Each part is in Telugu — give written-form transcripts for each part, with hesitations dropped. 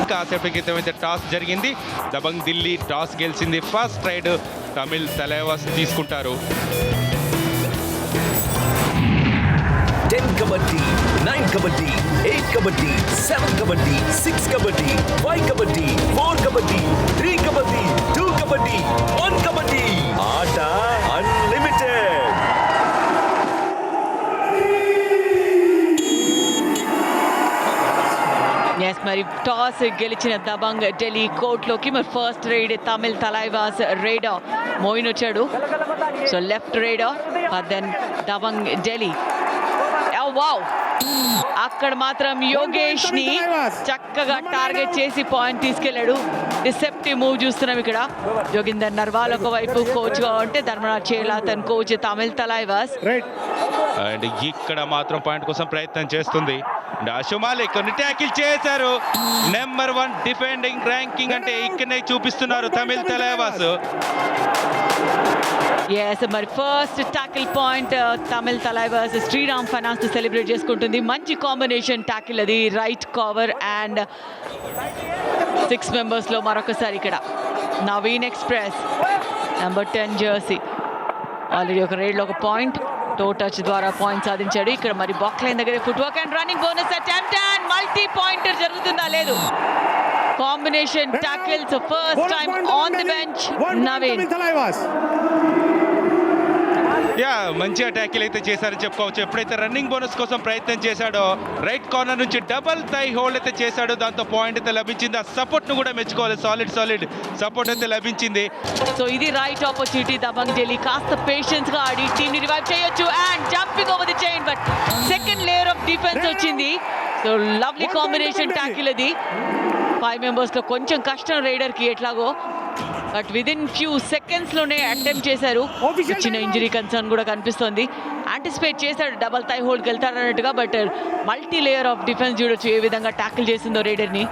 కాసేపటి క్రితం అయితే టాస్ జరిగింది. దబంగ్ ఢిల్లీ టాస్ గెలిచింది. ఫస్ట్ రైడ్ తమిళ్ తలైవాస్ తీసుకుంటారు. 10 kabaddi, 9 kabaddi, 8 kabaddi, 7 kabaddi, 6 kabaddi, 5 kabaddi, 4 kabaddi, 3 kabaddi, 2 kabaddi, 1 kabaddi. ఆట అన్లిమిటెడ్. ఎస్, మరి టాస్ గెలిచిన దబంగ్ ఢిల్లీ కోర్టులోకి మరి first raid Tamil Thalaivas raider Moin వచ్చాడు. So left raider then Dabang Delhi. Wow, అక్కడ మాత్రం యోగేష్ ని చక్కగా టార్గెట్ చేసి పాయింట్ తీసుకెళ్లాడు. డిసెప్టివ్ మూవ్ చూస్తున్నాం ఇక్కడ. జోగిందర్ నర్వాల్ ఒకవైపు కోచ్ గా ఉంటే ధర్మరాజ్ చేలా తన కోచ్ తమిళ్ తలైవాస్. అండ్ ఇక్కడ మాత్రం పాయింట్ కోసం ప్రయత్నం చేస్తుంది. ఆషు మాలిక్ కొన్ని ట్యాకిల్ చేశారు. నెంబర్ 1 డిఫెండింగ్ ర్యాంకింగ్ అంటే ఇక్కడనే చూపిస్తున్నారు తమిళ్ తలైవాస్. ఎస్, మరి first tackle point Tamil Thalaivas Shriram finance తో సెలబ్రేట్ చేసుకుంటుంది. మంచి కాంబినేషన్ టాకిల్ అది. రైట్ కవర్ అండ్ 6 మెంబర్స్ లో మరొకసారి ఇక్కడ Naveen express number 10 jersey already ఒక రైడ్ లో ఒక పాయింట్ టో టచ్ ద్వారా పాయింట్ సాధించాడు. ఇక్కడ మరి బాక్ లైన్ దగ్గర footwork and running bonus attempt and multi pointer జరుగుతుందా లేదు. Combination tackles first time on the bench Naveen. Yeah, మంచిగా ట్యాకిల్ అయితే చేశారని చెప్పుకోవచ్చు. ఎప్పుడైతే రన్నింగ్ బోనస్ కోసం ప్రయత్నం చేశాడో రైట్ కార్నర్ నుంచి డబల్ థై హోల్డ్ అయితే చేశాడో దాంతో పాయింట్ అయితే లభించింది. ఆ సపోర్ట్ ను కూడా మెచ్చుకోవాలి. సాలిడ్ సపోర్ట్ అయితే లభించింది. సో ఇది రైట్ ఆపర్చునిటీ. దబంగ్ ఢిల్లీ కాస్త పేషెన్స్ గా ఆడి టీమ్ ని రివైవ్ చేయొచ్చు and jumping over the chain. But second layer of defence వచ్చింది. సో లవ్లీ కాంబినేషన్ ట్యాకిల్ అది. 5 మెంబర్స్ లో కొంచెం కష్టం రైడర్ కి ఎట్లాగో, బట్ విదిన్ ఫ్యూ సెకండ్స్ లోనే అటెంప్ట్ చేశారు. చిన్న ఇంజరీ కన్సర్న్ కూడా కనిపిస్తోంది. యాంటిసిపేట్ చేశాడు డబల్ థై హోల్డ్ వెళ్తారన్నట్టుగా, but multi layer of defence చూడొచ్చు ఏ విధంగా ట్యాకిల్ చేసిందో రైడర్ ని.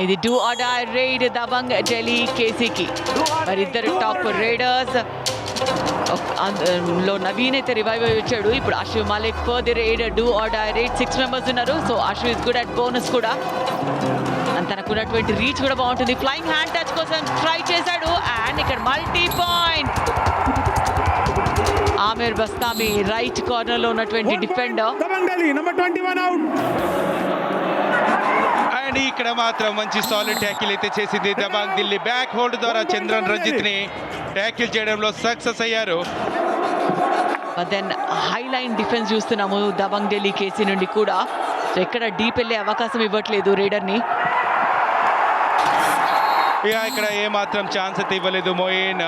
ఇది do or die raid Dabang Delhi కేసీకి. మరి ఇద్దరు టాప్ రైడర్స్ లో నవీన్ అయితే రివైవ్ అయ్యి వచ్చాడు. ఇప్పుడు Ashu Malik for the raid do or die raid 6 members ఉన్నారు. So Ashu is good at bonus కూడా. తనకున్నటువంటి రీచ్ కూడా బాగుంటుంది. ఫ్లయింగ్ హ్యాండ్ టచ్ కోసం ట్రై చేశాడు అండ్ ఇక్కడ multi point. Amir Bastami right corner లో ఉన్నటువంటి డిఫెండర్. అండ్ ఇక్కడ మాత్రం మంచి సాలిడ్ ట్యాకిల్ అయితే చేసింది దబంగ్ ఢిల్లీ. బ్యాక్ హోల్డ్ ద్వారా చంద్రన్ రంజిత్ ని ట్యాకిల్ చేయడంలో సక్సెస్ అయ్యారు. దెన్ హై లైన్ డిఫెన్స్ చూస్తున్నాము దబంగ్ ఢిల్లీ కేసీ నుండి కూడా. సో ఎక్కడ డీప్ వెళ్ళే అవకాశం ఇవ్వట్లేదు రైడర్ ని. ఇక్కడ ఏ మాత్రం ఛాన్స్ అయితే ఇవ్వలేదు మోయిన్.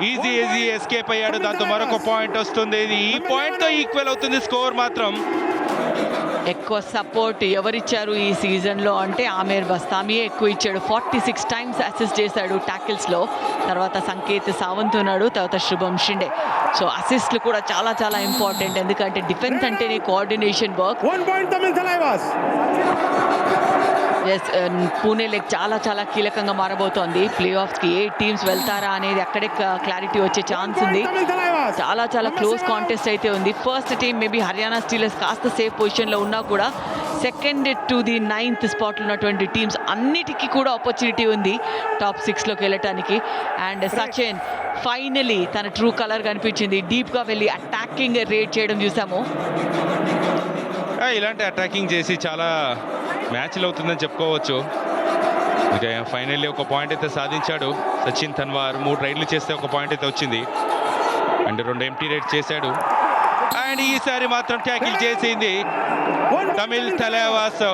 ఈజీ ఎస్కేప్ అయ్యాడు. దాంతో మరొక పాయింట్ వస్తుంది. ఈ పాయింట్ తో ఈక్వల్ అవుతుంది స్కోర్ మాత్రం. ఎక్కువ సపోర్ట్ ఎవరిచ్చారు ఈ సీజన్లో అంటే ఆమిర్ బస్తామియే ఎక్కువ ఇచ్చాడు. 46 టైమ్స్ అసిస్ట్ చేశాడు ట్యాకిల్స్లో. తర్వాత సంకేత్ సావంత్ ఉన్నాడు, తర్వాత శుభం షిండే. సో అసిస్ట్లు కూడా చాలా ఇంపార్టెంట్, ఎందుకంటే డిఫెన్స్ అంటేనే coordination work. Yes, Pune leg చాలా కీలకంగా మారబోతోంది. ప్లే ఆఫ్స్కి ఏ టీమ్స్ వెళ్తారా అనేది అక్కడే క్లారిటీ వచ్చే ఛాన్స్ ఉంది. చాలా క్లోజ్ కాంటెస్ట్ అయితే ఉంది. First team maybe Haryana Steelers కాస్త సేఫ్ పొజిషన్లో ఉన్నా కూడా సెకండ్ టు ది 9th స్పాట్లో ఉన్నటువంటి టీమ్స్ అన్నిటికీ కూడా ఆపర్చునిటీ ఉంది టాప్ 6లోకి వెళ్ళటానికి. అండ్ సచిన్ ఫైనలీ తన ట్రూ కలర్ కనిపించింది. డీప్గా వెళ్ళి అటాకింగ్ రేట్ చేయడం చూసాము. ఇలాంటి అటాకింగ్ చేసి చాలా మ్యాచ్లు అవుతుందని చెప్పుకోవచ్చు. ఇక ఫైనల్లీ ఒక పాయింట్ అయితే సాధించాడు సచిన్ తన్వార్. 3 రైడ్లు చేస్తే ఒక పాయింట్ అయితే వచ్చింది అండ్ 2 ఎంటీ రైడ్ చేశాడు. అండ్ ఈసారి మాత్రం ట్యాకిల్ చేసింది తమిళ్ తలైవాస్.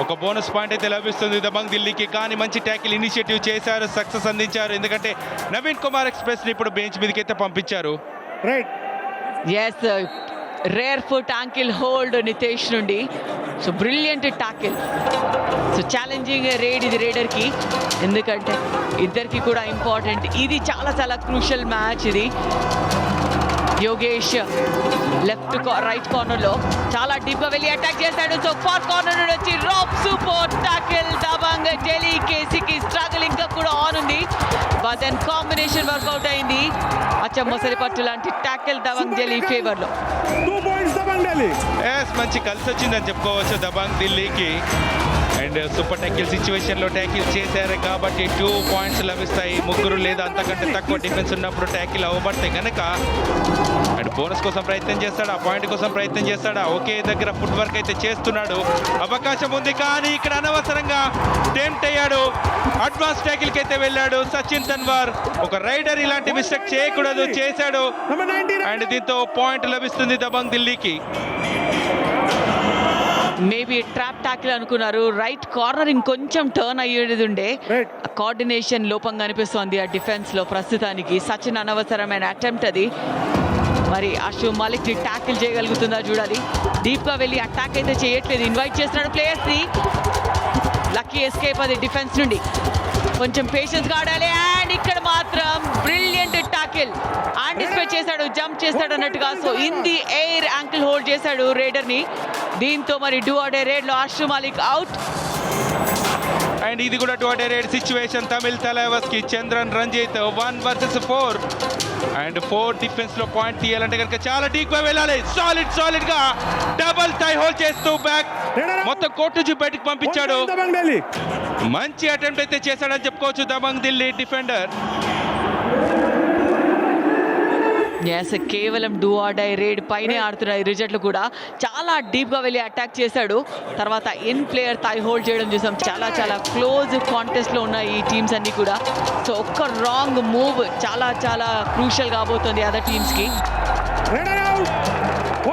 ఒక బోనస్ పాయింట్ అయితే లభిస్తుంది దబంగ్ ఢిల్లీకి. కానీ మంచి ట్యాకిల్ ఇనిషియేటివ్ చేశారు, సక్సెస్ అందించారు. ఎందుకంటే నవీన్ కుమార్ ఎక్స్ప్రెస్ని ఇప్పుడు బెంచ్ మీదకి అయితే పంపించారు. Yes, rare foot ankle hold Nitesh నుండి. So brilliant tackle. So challenging raid ఇది రైడర్కి, ఎందుకంటే ఇద్దరికి కూడా ఇంపార్టెంట్. ఇది చాలా క్రూషియల్ మ్యాచ్ ఇది. యోగేష్ లెఫ్ట్ రైట్ కార్నర్ లో చాలా డీప్ గా వెళ్ళి అటాక్ చేశాడు. సో ఫార్ కార్నర్ నుండి వచ్చి wrap super tackle. Dabang Delhi కేసీకి స్ట్రగుల్ ఇంకా కూడా ఆన్ ఉంది, బట్ దెన్ కాంబినేషన్ వర్కౌట్ అయింది. అచ్చం మొసలి పట్టు లాంటి టాకిల్ దబంగ్ ఢిల్లీ ఫేవర్ లో. 2 points దబంగ్ ఢిల్లీ. మంచి కలిసి వచ్చిందని చెప్పుకోవచ్చు దబంగ్ ఢిల్లీకి. అండ్ సూపర్ ట్యాకిల్ సిచ్యువేషన్ లో ట్యాకిల్ చేశారు కాబట్టి 2 పాయింట్స్ లభిస్తాయి. ముగ్గురు లేదా అంతకంటే తక్కువ డిఫెన్స్ ఉన్నప్పుడు ట్యాకిల్ అవ్వబడితే కనుక అండ్ బోనస్ కోసం ప్రయత్నం చేస్తాడా, పాయింట్ కోసం ప్రయత్నం చేస్తాడా, ఒకే దగ్గర ఫుట్ వర్క్ అయితే చేస్తున్నాడు. అవకాశం ఉంది కానీ ఇక్కడ అనవసరంగా టెంప్ట్ అయ్యాడు. అడ్వాన్స్ ట్యాకిల్కి అయితే వెళ్ళాడు సచిన్ తన్వార్. ఒక రైడర్ ఇలాంటి మిస్టేక్ చేయకూడదు, చేశాడు. Number 19. అండ్ దీంతో పాయింట్ లభిస్తుంది దబంగ్ ఢిల్లీకి. మేబీ ట్రాప్ టాకిల్ అనుకున్నారు. రైట్ కార్నర్ ఇంకొంచెం టర్న్ అయ్యేది ఉండే. Right. కోఆర్డినేషన్ లోపంగా అనిపిస్తోంది ఆ డిఫెన్స్ లో ప్రస్తుతానికి. సచిన్ అనవసరమైన అటెంప్ట్ అది. మరి అషు మాలిక్ ని ట్యాకిల్ చేయగలుగుతుందా చూడాలి. డీప్ గా వెళ్ళి అటాక్ అయితే చేయట్లేదు, ఇన్వైట్ చేస్తున్నాడు ప్లేయర్స్ ని. లక్కీ ఎస్కేప్ అది డిఫెన్స్ నుండి. కొంచెం పేషెన్స్ గా ఆడాలి. అండ్ ఇక్కడ మాత్రం బ్రిలియంట్ టాకిల్. ఆంటిసిపేట్ చేశాడు, జంప్ చేస్తాడు అన్నట్టుగా. So in the air ankle hold చేశాడు రైడర్ ని. దీంతో మరి డూ ఆర్ డే రేడ్ లో అషు మాలిక్ అవుట్. అండ్ ఇది కూడా 2 రేడ్ సిచ్యువేషన్ తమిళ్ తలైవర్స్ కి. Chandran Ranjit 1 versus 4 and 4 defence లో పాయింట్ తీయాలంటే కనుక చాలా డీప్ గా వెళ్ళాలి. సాలిడ్ గా డబుల్ టై హోల్డ్ చేస్తూ బ్యాక్ మొత్తం కోర్టు నుంచి బయటకు పంపించాడు. దబంగ్ ఢిల్లీ. మంచి అటెంప్ట్ అయితే చేశాడని చెప్పుకోవచ్చు దబంగ్ ఢిల్లీ డిఫెండర్. ఎస్, కేవలం డూ ఆర్ డై రేడ్ పైనే ఆడుతున్నారు ఈ రిజల్ట్లు కూడా. చాలా డీప్ గా వెళ్ళి అటాక్ చేశాడు. తర్వాత ఇన్ ప్లేయర్ థై హోల్డ్ చేయడం చూసాం. చాలా క్లోజ్ కాంటెస్ట్ లో ఉన్నాయి ఈ టీమ్స్ అన్ని కూడా. సో ఒక్క రాంగ్ మూవ్ చాలా క్రూషియల్ కాబోతుంది అదర్ టీమ్స్ కి. Red out.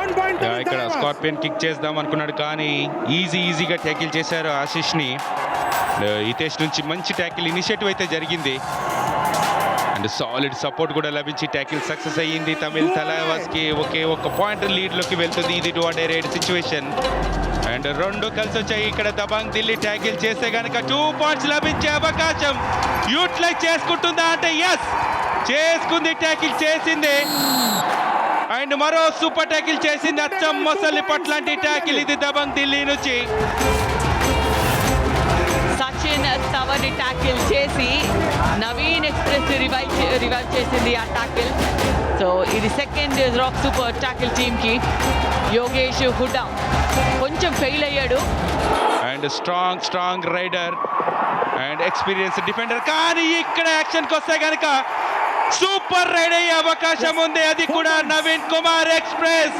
1 point. ఇక్కడ స్కార్పియన్ కిక్ చేద్దాం అనుకున్నాడు కానీ ఈజీగా ట్యాకిల్ చేశారు ఆశిష్ ని. హితేష్ నుంచి మంచి ట్యాకిల్ ఇనిషియేటివ్ అయితే జరిగింది. అండ్ సాలిడ్ సపోర్ట్ కూడా లభించి ట్యాకిల్ సక్సెస్ అయ్యింది తమిళ్ తలైవర్స్ కి. ఒక్క పాయింట్ లీడ్ లోకి వెళ్తుంది. ఇది 2 రేడ్ సిచ్యువేషన్. అండ్ 2 కలిసి వచ్చాయి. ఇక్కడ దబంగ్ ఢిల్లీ ట్యాకిల్ చేస్తే కనుక 2 పాయింట్స్ లభించే అవకాశం యూటిలైజ్ చేసుకుంటుందా అంటే ఎస్ చేసుకుంది, ట్యాకిల్ చేసింది. అండ్ మరో సూపర్ ట్యాకిల్ చేసింది అచ్చం మొసలి పట్లాంటి ట్యాకిల్ ఇది దబంగ్ ఢిల్లీ నుంచి. సచిన్ తవని ట్యాకిల్ చేసి నవీన్ ఎక్స్ప్రెస్ రివైవ్ చేసింది ఆ ట్యాకిల్. సో ఇది second rock super tackle team కి. యోగేష్ హుడా కొంచెం ఫెయిల్ అయ్యాడు. And strong raider and experience defender కానీ ఇక్కడ యాక్షన్కి వస్తే కనుక సూపర్ రైడ్ అయ్యే అవకాశం ఉంది. అది కూడా నవీన్ కుమార్ ఎక్స్ప్రెస్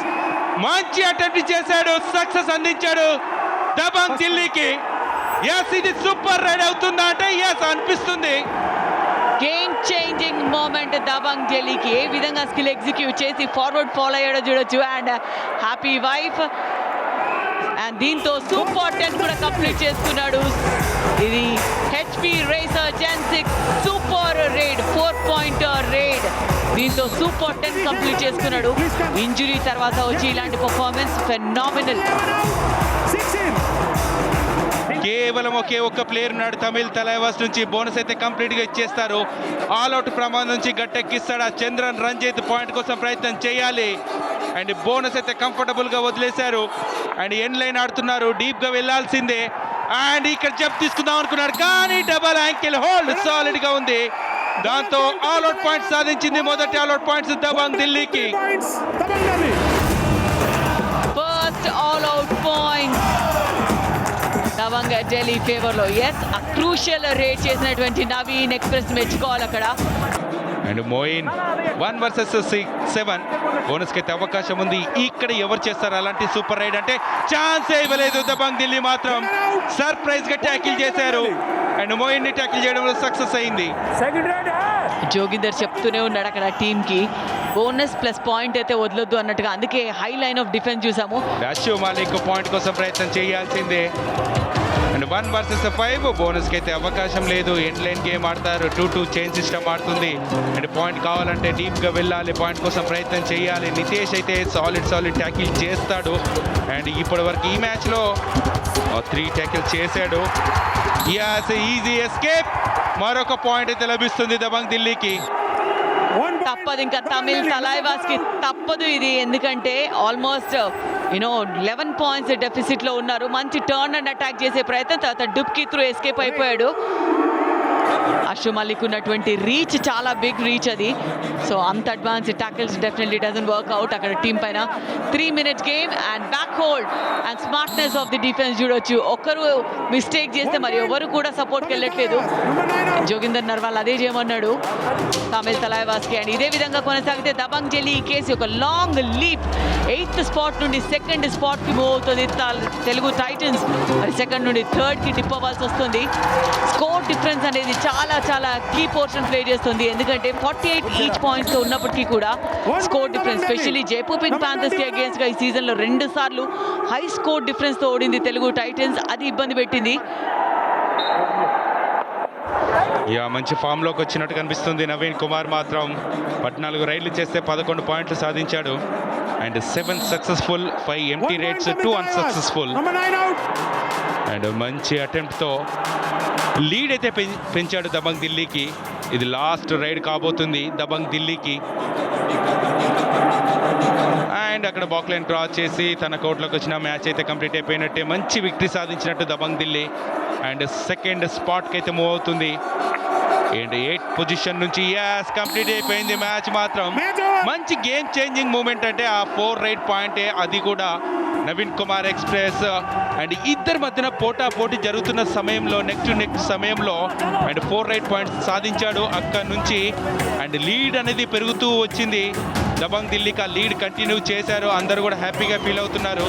మంచి అటెంప్ట్ చేశాడు, సక్సెస్ అందించాడు దబంగ్ ఢిల్లీకి. ఎస్ ఇది సూపర్ రైడ్ అవుతుందా అంటే ఎస్ అనిపిస్తుంది. గేమ్ చేంజింగ్ మూమెంట్ దబంగ్ ఢిల్లీకి. ఏ విధంగా స్కిల్ ఎగ్జిక్యూట్ చేసి ఫార్వర్డ్ ఫాలో అయ్యాడో చూడొచ్చు. And happy wife. అండ్ దీంతో సూపర్ 10 కూడా కంప్లీట్ చేసుకున్నాడు. ఇది హెచ్పి రేసర్ జెన్ 6 సూపర్ రేడ్ 4-point రేడ్. దీంతో సూపర్ 10 కంప్లీట్ చేసుకున్నాడు. ఇంజురీ తర్వాత వచ్చి ఇలాంటి పర్ఫార్మెన్స్ ఫెనామినల్. 16. కేవలం ఒక్క ప్లేయర్ ఉన్నాడు తమిళ్ తలైవర్స్ నుంచి. బోనస్ అయితే కంప్లీట్ గా ఇచ్చేస్తారు. ఆల్అౌట్ ప్రమాదం నుంచి గట్టెక్కిస్తాడా చంద్రన్ రంజిత్. పాయింట్ కోసం ప్రయత్నం చేయాలి. అండ్ బోనస్ అయితే కంఫర్టబుల్ గా వదిలేశారు. అండ్ ఎండ్ లైన్ ఆడుతున్నారు, డీప్ గా వెళ్లాల్సిందే. అండ్ ఇక్కడ జంప్ తీసుకుందాం అనుకున్నారు కానీ డబల్ యాంకిల్ హోల్డ్ సాలిడ్ గా ఉంది. దాంతో ఆల్అౌట్ పాయింట్స్ సాధించింది. మొదటి ఆల్అౌట్ పాయింట్స్ దబంగ్ ఢిల్లీకి. 3 points Dabangg Delhi. First all out point Dabangg Delhi favour లో. ఎస్, ఆ క్రూషియల్ రేట్ చేసినటువంటి నవీన్ ఎక్స్ప్రెస్ మెచ్చుకోవాలి అక్కడ. అండ్ మోయిన్ 1 versus 7 బోనస్కి అయితే అవకాశం ఉంది. ఇక్కడ ఎవరు చేస్తారు అలాంటి సూపర్ రైడ్ అంటే ఛాన్సే ఇవ్వలేదు దబంగ్ ఢిల్లీ. మాత్రం సర్ప్రైజ్ గా ట్యాకిల్ చేశారు అండ్ మోయిన్ ని ట్యాకిల్ చేయడంలో సక్సెస్ అయింది. జోగిందర్ చెప్తూనే ఉన్నాడు అక్కడ టీమ్ కి బోనస్ ప్లస్ పాయింట్ అయితే వదలొద్దు అన్నట్టుగా. అందుకే హై లైన్ ఆఫ్ డిఫెన్స్ చూసాము. అషు మాలిక్ పాయింట్ కోసం ప్రయత్నం చేయాల్సిందే. అండ్ 1 versus 5 బోనస్కి అయితే అవకాశం లేదు. ఎండ్ లైన్ గేమ్ ఆడతారు, 2-2 చైన్ సిస్టమ్ ఆడుతుంది. అండ్ పాయింట్ కావాలంటే డీప్గా వెళ్ళాలి, పాయింట్ కోసం ప్రయత్నం చేయాలి. నితేష్ అయితే సాలిడ్ ట్యాకిల్ చేస్తాడు. అండ్ ఇప్పటి వరకు ఈ మ్యాచ్లో 3 ట్యాకిల్ చేశాడు. Easy escape. మరొక పాయింట్ అయితే లభిస్తుంది దబంగ్ ఢిల్లీకి. తప్పదు ఇంకా తమిళ్ తలైవాస్ కి తప్పదు ఇది, ఎందుకంటే ఆల్మోస్ట్ 11 పాయింట్స్ డెఫిసిట్ లో ఉన్నారు. మంచి టర్న్ అండ్ అటాక్ చేసే ప్రయత్నం, తర్వాత డుబ్కి త్రూ ఎస్కేప్ అయిపోయాడు. అషు మలిక్ ఉన్నటువంటి రీచ్ చాలా బిగ్ రీచ్ అది. సో అంత advance tackles definitely doesn't work out అక్కడ టీం పైన. 3 minutes game and back hold and smartness of the defence చూడొచ్చు. ఒకరు మిస్టేక్ చేస్తే మరి ఎవరు కూడా సపోర్ట్కి వెళ్ళట్లేదు. జోగిందర్ నర్వాల్ అదే చేయమన్నాడు తమిళ్ తలైవాస్కి. అండ్ ఇదే విధంగా కొనసాగితే దబంగ్ జెల్లీ ఈ కేసు ఒక లాంగ్ లీప్ 8th స్పాట్ నుండి 2nd స్పాట్కి మూవ్ అవుతుంది. తెలుగు టైటన్స్ మరి 2nd నుండి 3rd కి డిప్ అవ్వాల్సి వస్తుంది. స్కోర్ డిఫరెన్స్ అనేది చాలా చాలా కీ పోర్షన్ ప్లే చేస్తుంది, ఎందుకంటే 48 ఈచ్ పాయింట్స్ తో ఉన్నప్పటికీ కూడా score difference, specially Jaipur pink Panthers కి అగేన్స్ట్ గా ఈ సీజన్ లో 2 సార్లు హై స్కోర్ డిఫరెన్స్ తో ఓడింది తెలుగు టైటన్స్. అది ఇబ్బంది పెట్టింది. మంచి ఫామ్ లోకి వచ్చినట్టు కనిపిస్తుంది. నవీన్ కుమార్ మాత్రం 14 రైడ్లు చేస్తే 11 పాయింట్లు సాధించాడు. And 7 successful, 5 empty rates, 2 unsuccessful. And మంచి అటెంప్ట్తో లీడ్ అయితే పెంచాడు దబంగ్ ఢిల్లీకి. ఇది లాస్ట్ రైడ్ కాబోతుంది దబంగ్ ఢిల్లీకి. అండ్ అక్కడ బాక్లైన్ క్రాస్ చేసి తన కోర్టులోకి వచ్చిన మ్యాచ్ అయితే కంప్లీట్ అయిపోయినట్టే. మంచి విక్టరీ సాధించినట్టు దబంగ్ ఢిల్లీ. అండ్ 2nd స్పాట్కి అయితే మూవ్ అవుతుంది. అండ్ 8th పొజిషన్ నుంచి కంప్లీట్ అయిపోయింది మ్యాచ్. మాత్రం మంచి గేమ్ చేంజింగ్ మూమెంట్ అంటే ఆ 4 రైడ్ పాయింటే, అది కూడా నవీన్ కుమార్ ఎక్స్ప్రెస్. అండ్ ఇద్దరి మధ్యన పోటీ జరుగుతున్న సమయంలో నెక్ టు నెక్ సమయంలో అండ్ 4 రైడ్ పాయింట్స్ సాధించాడు అక్కడ నుంచి. అండ్ లీడ్ అనేది పెరుగుతూ వచ్చింది దబంగ్ ఢిల్లీకి. ఆ లీడ్ కంటిన్యూ చేశారు, అందరూ కూడా హ్యాపీగా ఫీల్ అవుతున్నారు.